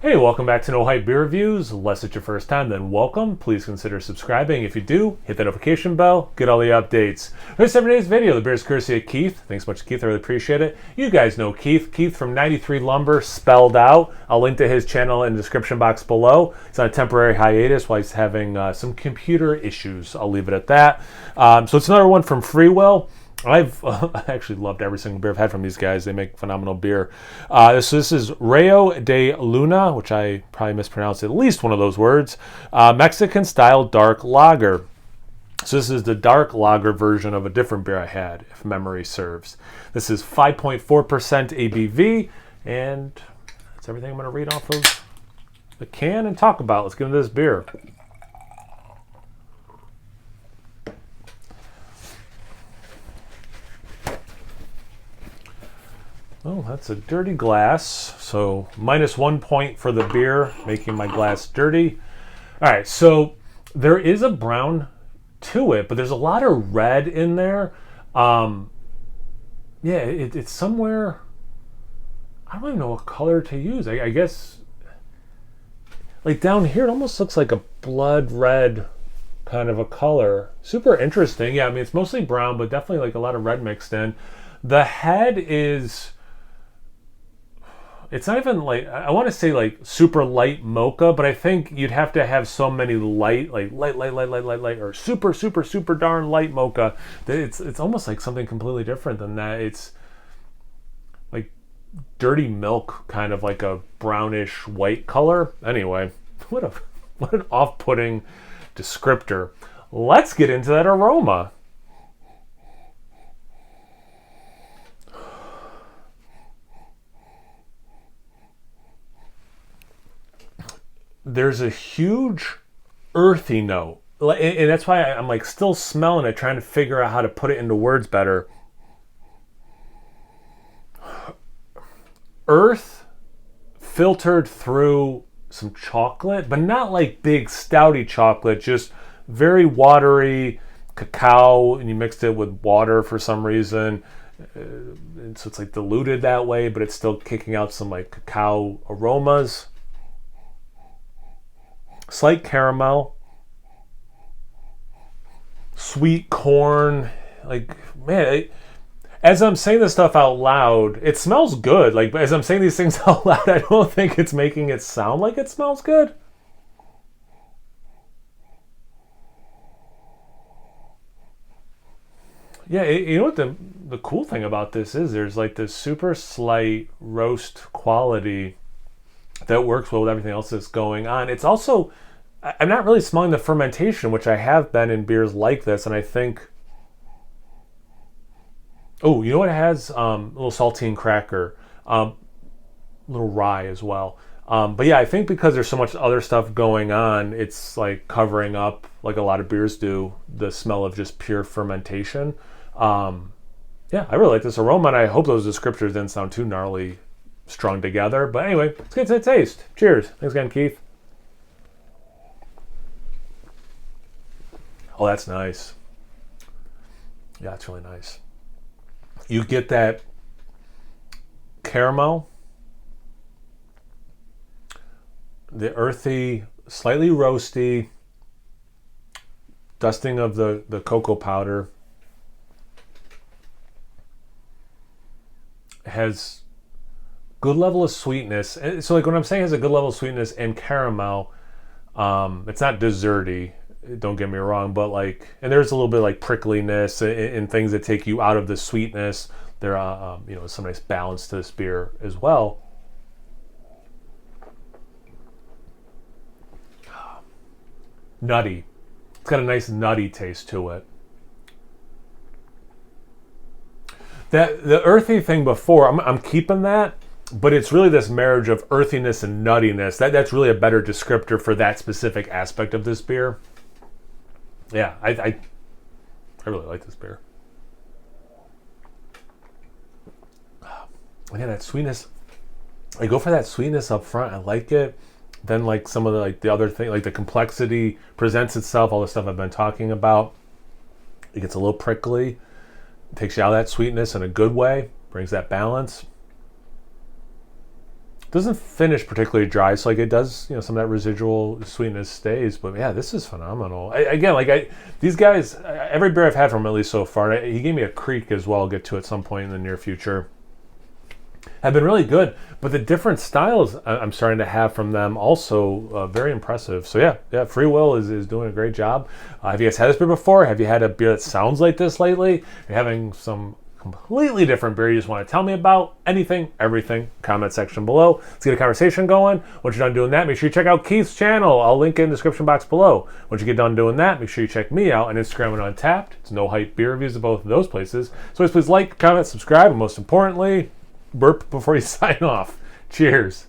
Hey, welcome back to No Hype Beer Reviews. Unless it's your first time, then welcome. Please consider subscribing. If you do, hit that notification bell, get all the updates. Here's today's video. The beer is courtesy of Keith. Thanks so much, Keith. I really appreciate it. You guys know Keith. Keith from 93 Lumber, spelled out. I'll link to his channel in the description box below. He's on a temporary hiatus while he's having some computer issues. I'll leave it at that. So it's another one from Freewill. I've actually loved every single beer I've had from these guys. They make phenomenal beer. This is Rayo de Luna, which I probably mispronounced at least one of those words. Mexican-style dark lager. So this is the dark lager version of a different beer I had, if memory serves. This is 5.4% ABV, and that's everything I'm going to read off of the can and talk about. Let's get into this beer. Oh, that's a dirty glass. So -1 point for the beer, making my glass dirty. All right, so there is a brown to it, but there's a lot of red in there. Yeah, it's somewhere. I don't even know what color to use. I guess, like down here, it almost looks like a blood red kind of a color. Super interesting. Yeah, I mean, it's mostly brown, but definitely like a lot of red mixed in. The head is... It's not even like, I want to say like super light mocha, but I think you'd have to have so many light, or super darn light mocha that it's almost like something completely different than that. It's like dirty milk, kind of like a brownish white color. Anyway, what an off-putting descriptor. Let's get into that aroma. There's a huge earthy note, and that's why I'm like still smelling it, trying to figure out how to put it into words better. Earth filtered through some chocolate, but not like big stouty chocolate, just very watery cacao, and you mixed it with water for some reason, and so it's like diluted that way, but it's still kicking out some like cacao aromas. Slight caramel, sweet corn. Like, man, as I'm saying this stuff out loud, it smells good. Like, as I'm saying these things out loud, I don't think it's making it sound like it smells good. Yeah, you know what the cool thing about this is? There's like this super slight roast quality that works well with everything else that's going on. It's also, I'm not really smelling the fermentation, which I have been in beers like this, and I think, oh, you know what it has? A little saltine cracker, a little rye as well. But yeah, I think because there's so much other stuff going on, it's like covering up, like a lot of beers do, the smell of just pure fermentation. Yeah, I really like this aroma, and I hope those descriptors didn't sound too gnarly strung together. But anyway, let's get to the taste. Cheers. Thanks again, Keith. Oh, that's nice. Yeah, it's really nice. You get that caramel, the earthy, slightly roasty dusting of the cocoa powder. It has good level of sweetness. So like when I'm saying it has a good level of sweetness and caramel, it's not desserty, don't get me wrong, but like, and there's a little bit like prickliness and things that take you out of the sweetness. There are, some nice balance to this beer as well. Nutty. It's got a nice nutty taste to it. That the earthy thing before, I'm keeping that, but it's really this marriage of earthiness and nuttiness. That's really a better descriptor for that specific aspect of this beer. Yeah, I really like this beer. Yeah, that sweetness. I go for that sweetness up front. I like it. Then like some of the other thing, like the complexity presents itself. All the stuff I've been talking about. It gets a little prickly. It takes you out of that sweetness in a good way. Brings that balance. Doesn't finish particularly dry, so like it does, some of that residual sweetness stays. But yeah, this is phenomenal. These guys, every beer I've had from him, at least so far, he gave me a Creek as well. I'll get to at some point in the near future. Have been really good, but the different styles I'm starting to have from them also very impressive. So yeah, Free Will is doing a great job. Have you guys had this beer before? Have you had a beer that sounds like this lately? You're having some completely different beer you just want to tell me about, anything, everything, comment section below. Let's get a conversation going. Once you're done doing that, make sure you check out Keith's channel. I'll link it in the description box below. Once you get done doing that, make sure you check me out on Instagram and Untapped. It's No Hype Beer Reviews of both of those places. So please like, comment, subscribe, and most importantly, burp before you sign off. Cheers.